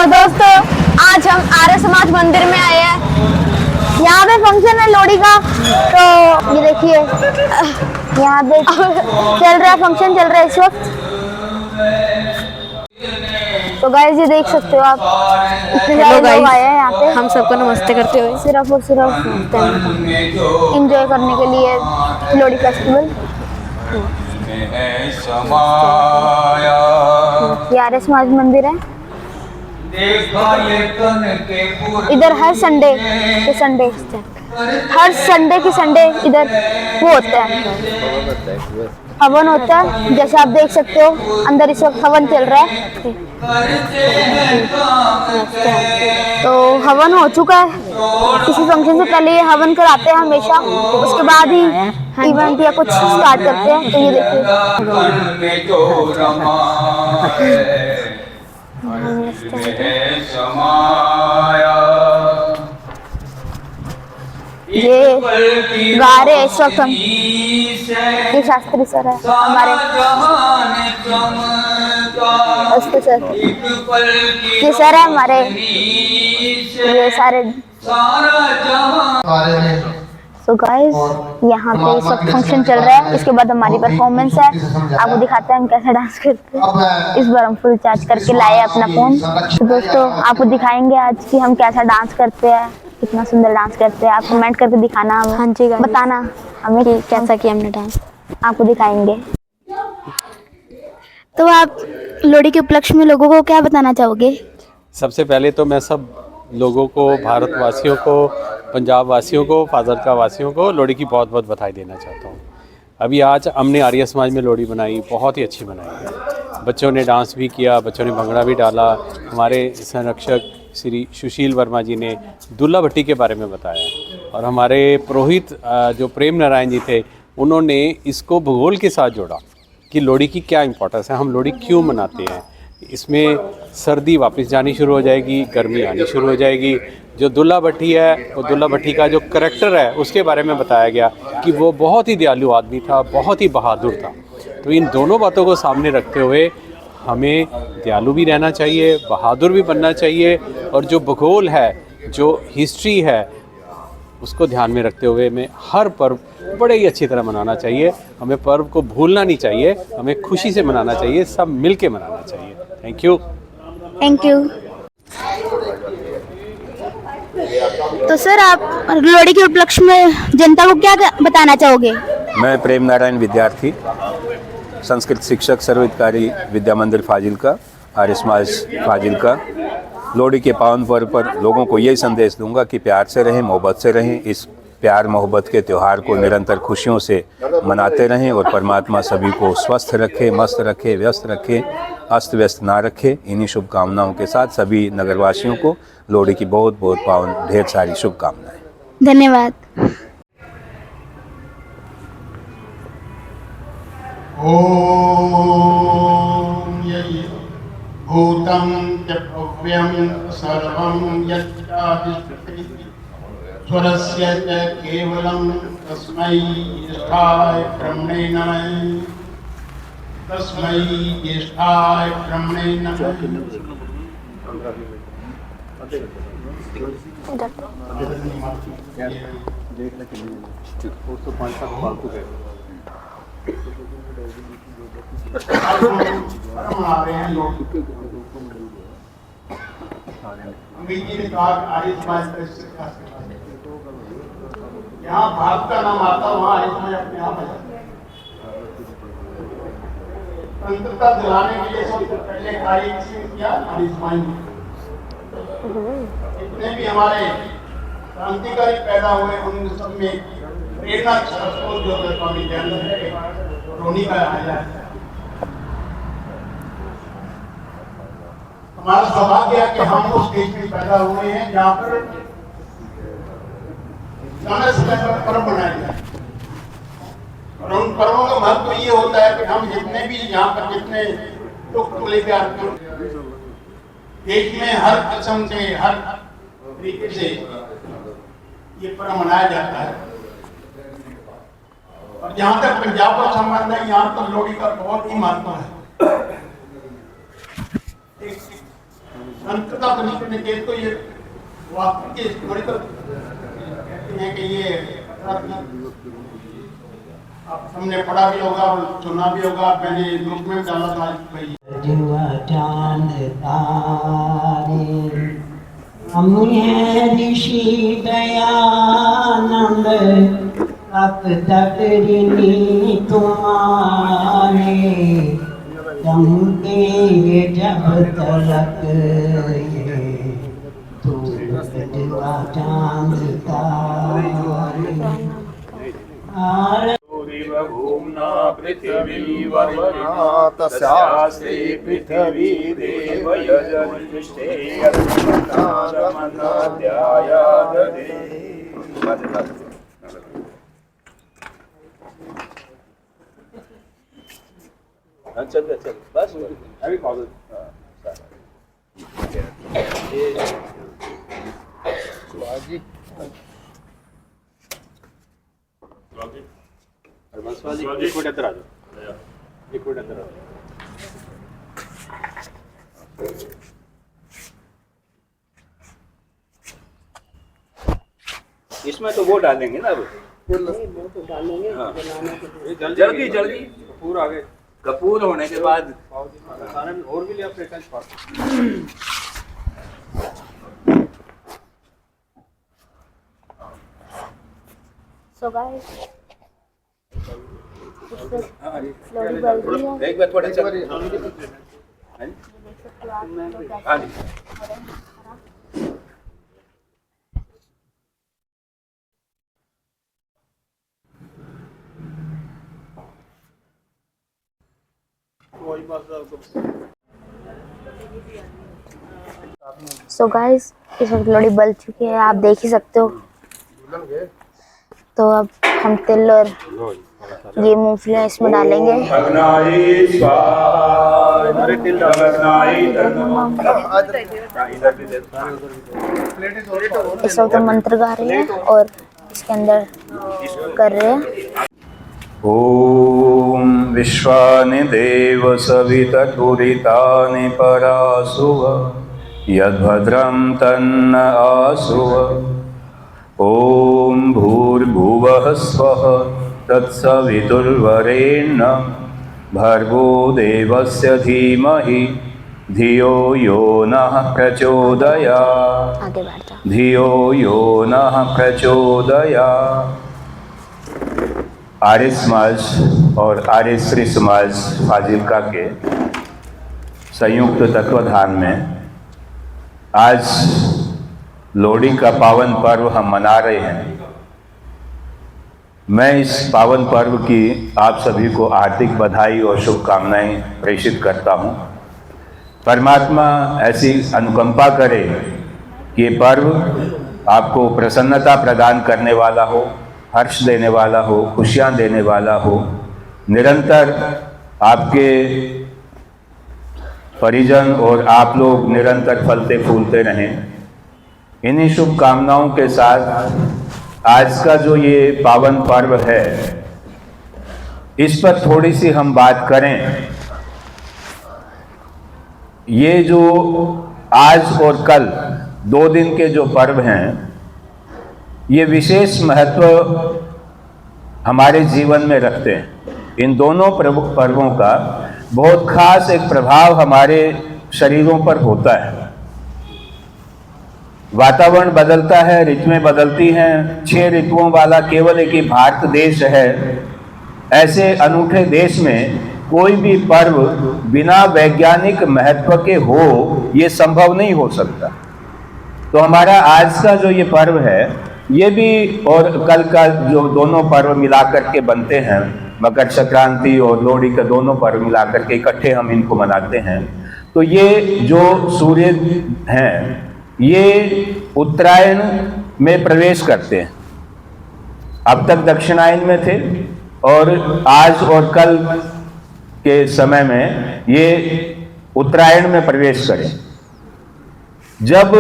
दोस्तों, आज हम आर्य समाज मंदिर में आए हैं। यहाँ पे फंक्शन है लोहड़ी का। तो ये देखिए, यहाँ पे चल रहा है, फंक्शन चल रहा है इस वक्त। तो गाइस ये देख सकते हो आप, इतने सारे लोग आए हैं यहाँ पे। हम सबको नमस्ते करते हुए सिर्फ और सिर्फ एंजॉय करने के लिए लोहड़ी फेस्टिवल। ये आर्य समाज मंदिर है। इधर हर संडे की संडे इधर वो होता है, हवन होता है। जैसे आप देख सकते हो, अंदर इस वक्त हवन चल रहा है। तो हवन हो चुका है। किसी फंक्शन से पहले ये हवन कराते हैं हमेशा, उसके बाद ही इवेंट या कुछ स्टार्ट करते हैं। तो ये देखिए, ये गा रहे हैं इस वक्त हम। ये शास्त्री सर है हमारे, सर ये सर है हमारे। ये सारे सो गाइस, यहाँ पे इस वक्त फंक्शन चल रहा है। इसके बाद हमारी परफॉर्मेंस है, आपको दिखाते हैं हम कैसे डांस करते हैं। इस बार हम फुल चार्ज करके लाए अपना फोन। तो दोस्तों, आपको दिखाएंगे आज कि हम कैसा डांस करते हैं, कितना सुंदर डांस करते हैं। आप कमेंट करके दिखाना हमें। हाँ जी, बताना हमें कि कैसा किया हमने डांस, आपको दिखाएंगे। तो आप लोहड़ी के उपलक्ष्य में लोगों को क्या बताना चाहोगे? सबसे पहले तो मैं सब लोगों को, भारतवासियों को, पंजाब वासियों को, फाजिलका वासियों को लोहड़ी की बहुत बहुत बधाई देना चाहता हूँ। अभी आज हमने आर्य समाज में लोहड़ी बनाई, बहुत ही अच्छी बनाई है। बच्चों ने डांस भी किया, बच्चों ने भंगड़ा भी डाला। हमारे संरक्षक श्री सुशील वर्मा जी ने दुल्ला भट्टी के बारे में बताया, और हमारे पुरोहित जो प्रेम नारायण जी थे, उन्होंने इसको भूगोल के साथ जोड़ा कि लोहड़ी की क्या इम्पोर्टेंस है, हम लोहड़ी क्यों मनाते हैं। इसमें सर्दी वापस जानी शुरू हो जाएगी, गर्मी आनी शुरू हो जाएगी। जो दुल्ला भट्टी है, वो दुल्ला भट्टी का जो करैक्टर है उसके बारे में बताया गया कि वो बहुत ही दयालु आदमी था, बहुत ही बहादुर था। तो इन दोनों बातों को सामने रखते हुए हमें दयालु भी रहना चाहिए, बहादुर भी बनना चाहिए, और जो भूगोल है, जो हिस्ट्री है, उसको ध्यान में रखते हुए हमें हर पर्व बड़े ही अच्छी तरह मनाना चाहिए। हमें पर्व को भूलना नहीं चाहिए, हमें खुशी से मनाना चाहिए, सब मिल के मनाना चाहिए। Thank you. Thank you. तो सर, आप लोहड़ी के उपलक्ष्य में जनता को क्या बताना चाहोगे? मैं प्रेम नारायण विद्यार्थी, संस्कृत शिक्षक, सर्वहितकारी विद्या मंदिर फाजिलका, आर्य समाज फाजिलका। लोहड़ी के पावन पर्व पर लोगों को यही संदेश दूंगा कि प्यार से रहें, मोहब्बत से रहें। इस प्यार मोहब्बत के त्यौहार को निरंतर खुशियों से मनाते रहें, और परमात्मा सभी को स्वस्थ रखे, मस्त रखे, व्यस्त रखे, अस्त व्यस्त ना रखे। इन्हीं शुभकामनाओं के साथ सभी नगरवासियों को लोहड़ी की बहुत बहुत पावन ढेर सारी शुभकामनाएं। धन्यवाद। ओम यही भूतं च भव्यं सर्वं यच्चादिष्टि स्वरस्य च केवलं तस्मै ज्येष्ठाय ब्रह्मणे नमः। तस्मै ज्येष्ठाय ब्रह्मणे नमः। यहाँ भाग का नाम आता, वहाँ आर्य समाज अपने आप आ जाता है। स्वतंत्रता दिलाने के लिए सबसे पहले कार्य किसने किया? आर्य समाज ने। जितने भी हमारे क्रांतिकारी पैदा हुए, उन सब में प्रेरणा स्रोत जो स्वामी दयानंद रोनी का आया है। हमारा सौभाग्य है कि हम उस देश में पैदा हुए हैं जहाँ पर समय समय पर पर्व मनाए जाए, और उन पर्वों का महत्व ये होता है कि हम जितने भी यहाँ पर जितने दुख तकलीफ देश में हर किस्म से, हर तरीके से ये पर्व मनाया जाता है। और जहाँ तक पंजाब का संबंध है, यहाँ पर लोहड़ी का बहुत ही महत्व है। मंत्र का निकेत तो ये वास्तु के थोड़ी तो कहते हैं कि ये अब हमने पढ़ा भी होगा और सुना भी होगा, मैंने ग्रुप में डाला था भाई। चांद तारे हम हैं ऋषि दयानंद, अब तक ऋणी तुम्हारे, चमके जब तलक ये तू बजवा चांद तारे। भूम्ना पृथिवी वरुणा तस्यास्ते पृथिवी देव यजनिष्ठे चल बस अभी कॉल एक मिनट अंदर आ जाओ, एक मिनट अंदर आ जाओ। इसमें तो वो डालेंगे ना, अब जल्दी जल्दी कपूर आ गए, कपूर होने के बाद सारे और भी लिया प्लेट। So guys, एक बार थोड़ा चल हाँ जी। सो गाइस, इस वक्त लोड़ी बल चुकी है, आप देख ही सकते हो। तो अब हम तिल और ये मूंगफलियां इसमें डालेंगे। इस वक्त हम मंत्र गा रहे हैं और इसके अंदर कर रहे हैं। ओम विश्वानि देव सवितुरितानि परासुव यद्भद्रं तन्न आसुव। ओम भूर्भुवः स्वः तत्सवितुर्वरेण्यं भर्गो देवस्य धीमहि धियो यो नः प्रचोदयात्। आगे बढ़ जाओ। धियो यो नः प्रचोदयात्। आर्य समाज और आर्य श्री समाज फाजिल्का के संयुक्त तत्वाधान में आज लोहड़ी का पावन पर्व हम मना रहे हैं। मैं इस पावन पर्व की आप सभी को हार्दिक बधाई और शुभकामनाएं प्रेषित करता हूं। परमात्मा ऐसी अनुकंपा करे कि ये पर्व आपको प्रसन्नता प्रदान करने वाला हो, हर्ष देने वाला हो, खुशियां देने वाला हो, निरंतर आपके परिजन और आप लोग निरंतर फलते फूलते रहें। इन्हीं शुभकामनाओं के साथ आज का जो ये पावन पर्व है, इस पर थोड़ी सी हम बात करें। ये जो आज और कल 2 दिन के जो पर्व हैं, ये विशेष महत्व हमारे जीवन में रखते हैं। इन दोनों पर्वों का बहुत खास एक प्रभाव हमारे शरीरों पर होता है। वातावरण बदलता है, ऋतुएं बदलती हैं। 6 ऋतुओं वाला केवल एक ही भारत देश है। ऐसे अनूठे देश में कोई भी पर्व बिना वैज्ञानिक महत्व के हो, ये संभव नहीं हो सकता। तो हमारा आज का जो ये पर्व है, ये भी और कल का जो दोनों पर्व मिलाकर के बनते हैं, मकर संक्रांति और लोहड़ी का दोनों पर्व मिलाकर के इकट्ठे हम इनको मनाते हैं। तो ये जो सूर्य हैं, ये उत्तरायण में प्रवेश करते हैं। अब तक दक्षिणायन में थे और आज और कल के समय में ये उत्तरायण में प्रवेश करें। जब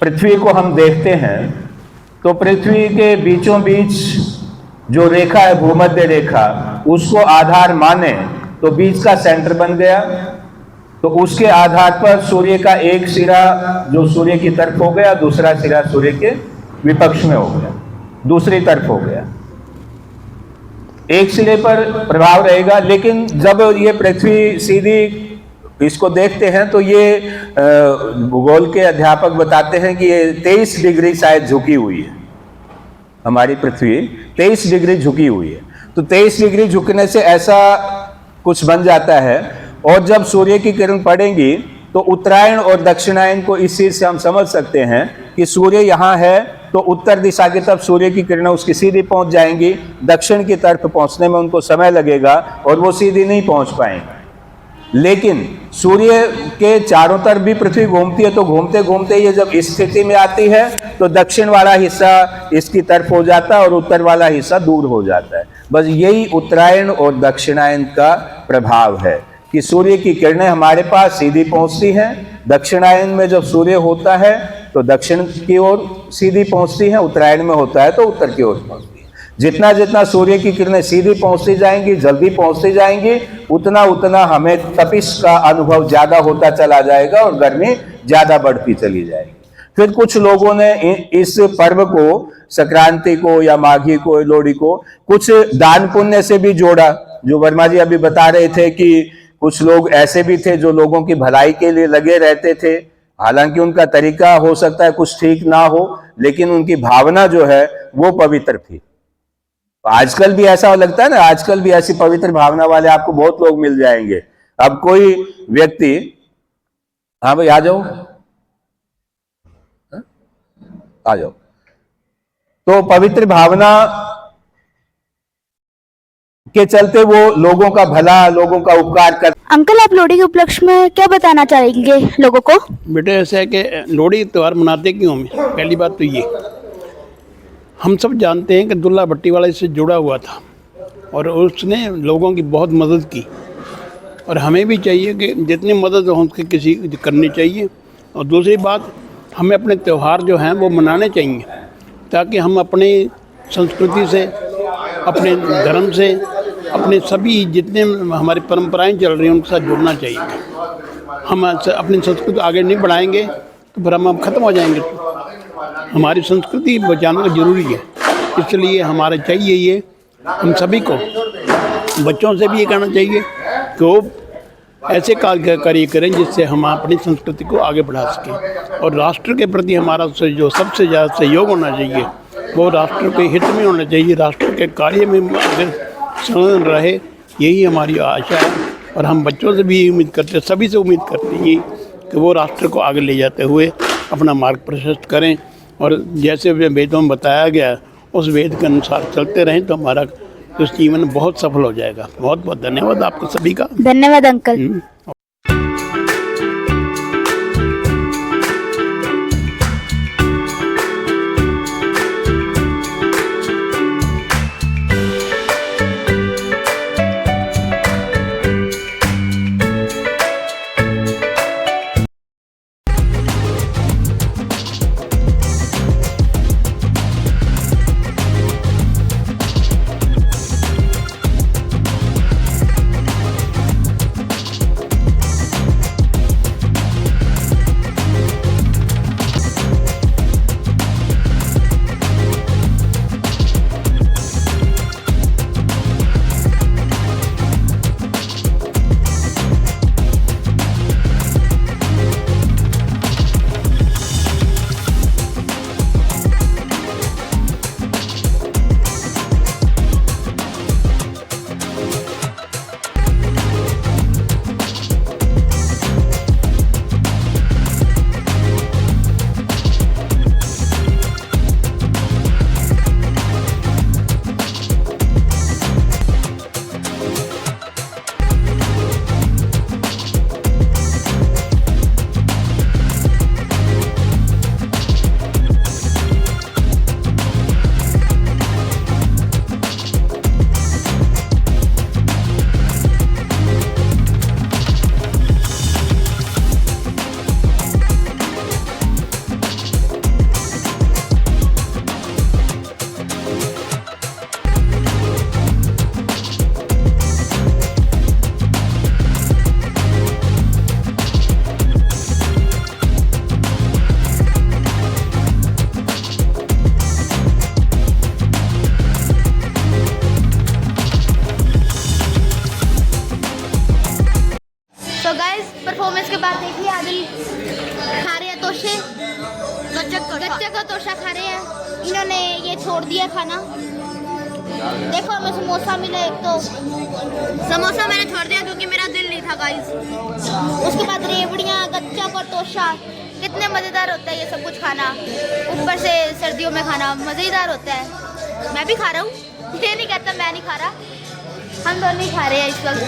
पृथ्वी को हम देखते हैं तो पृथ्वी के बीचों बीच जो रेखा है, भूमध्य रेखा, उसको आधार माने तो बीच का सेंटर बन गया तो उसके आधार पर सूर्य का एक सिरा जो सूर्य की तरफ हो गया, दूसरा सिरा सूर्य के विपक्ष में हो गया, दूसरी तरफ हो गया। एक सिरे पर प्रभाव रहेगा, लेकिन जब ये पृथ्वी सीधी इसको देखते हैं तो ये भूगोल के अध्यापक बताते हैं कि ये 23 डिग्री शायद झुकी हुई है। हमारी पृथ्वी 23 डिग्री झुकी हुई है। तो 23 डिग्री झुकने से ऐसा कुछ बन जाता है, और जब सूर्य की किरण पड़ेंगी तो उत्तरायण और दक्षिणायन को इस चीज से हम समझ सकते हैं कि सूर्य यहाँ है तो उत्तर दिशा की तरफ सूर्य की किरणें उसकी सीधी पहुंच जाएंगी, दक्षिण की तरफ पहुंचने में उनको समय लगेगा और वो सीधी नहीं पहुंच पाएंगे। लेकिन सूर्य के चारों तरफ भी पृथ्वी घूमती है, तो घूमते घूमते ये जब इस स्थिति में आती है तो दक्षिण वाला हिस्सा इसकी तरफ हो जाता है और उत्तर वाला हिस्सा दूर हो जाता है। बस यही उत्तरायण और दक्षिणायन का प्रभाव है कि सूर्य की किरणें हमारे पास सीधी पहुंचती हैं। दक्षिणायन में जब सूर्य होता है तो दक्षिण की ओर सीधी पहुंचती है, उत्तरायण में होता है तो उत्तर की ओर पहुंचती है। जितना जितना सूर्य की किरणें सीधी पहुंचती जाएंगी, जल्दी पहुंचती जाएंगी, उतना उतना हमें तपिश का अनुभव ज्यादा होता चला जाएगा और गर्मी ज्यादा बढ़ती चली जाएगी। फिर कुछ लोगों ने इस पर्व को, संक्रांति को या माघी को, लोहड़ी को, कुछ दान पुण्य से भी जोड़ा। जो वर्मा जी अभी बता रहे थे कि कुछ लोग ऐसे भी थे जो लोगों की भलाई के लिए लगे रहते थे। हालांकि उनका तरीका हो सकता है कुछ ठीक ना हो, लेकिन उनकी भावना जो है वो पवित्र थी। आजकल भी ऐसा लगता है ना, आजकल भी ऐसी पवित्र भावना वाले आपको बहुत लोग मिल जाएंगे। अब कोई व्यक्ति, हाँ भाई आ जाओ, आ जाओ। तो पवित्र भावना के चलते वो लोगों का भला, लोगों का उपकार कर। अंकल, आप लोहड़ी के उपलक्ष्य में क्या बताना चाहेंगे लोगों को? बेटे ऐसा है कि लोहड़ी त्यौहार मनाते क्यों हमें? पहली बात तो ये, हम सब जानते हैं कि दुल्ला भट्टी वाला इससे जुड़ा हुआ था और उसने लोगों की बहुत मदद की, और हमें भी चाहिए कि जितनी मदद हो उसकी किसी करनी चाहिए। और दूसरी बात, हमें अपने त्यौहार जो हैं वो मनाने चाहिए, ताकि हम अपनी संस्कृति से, अपने धर्म से, अपने सभी जितने हमारी परंपराएं चल रही हैं उनके साथ जुड़ना चाहिए। हम अपनी संस्कृति आगे नहीं बढ़ाएंगे तो फिर हम खत्म हो जाएंगे। हमारी संस्कृति बचाना जरूरी है, इसलिए हमारे चाहिए ये, हम सभी को, बच्चों से भी ये कहना चाहिए कि वो ऐसे कार्य करें जिससे हम अपनी संस्कृति को आगे बढ़ा सकें। और राष्ट्र के प्रति हमारा जो सबसे ज़्यादा सहयोग होना चाहिए वो राष्ट्र के हित में होना चाहिए, राष्ट्र के कार्य में अगर संलग्न रहे, यही हमारी आशा है। और हम बच्चों से भी उम्मीद करते हैं, सभी से उम्मीद करते हैं कि वो राष्ट्र को आगे ले जाते हुए अपना मार्ग प्रशस्त करें, और जैसे वेदों में बताया गया उस वेद के अनुसार चलते रहें तो हमारा उस जीवन बहुत सफल हो जाएगा। बहुत बहुत धन्यवाद आपको सभी का। धन्यवाद अंकल। गच्चक का तोशा खा रहे हैं। इन्होंने ये छोड़ दिया खाना। देखो हमें समोसा मिला एक तो। समोसा मैंने छोड़ दिया क्योंकि मेरा दिल नहीं था गाइस। उसके बाद रेवड़ियाँ, गच्चक और तोशा। कितने मज़ेदार होता है ये सब कुछ खाना। ऊपर से सर्दियों में खाना मज़ेदार होता है। मैं भी खा रहा हूँ, ये नहीं कहता मैं नहीं खा रहा। हम दोनों ही खा रहे हैं इस वक्त।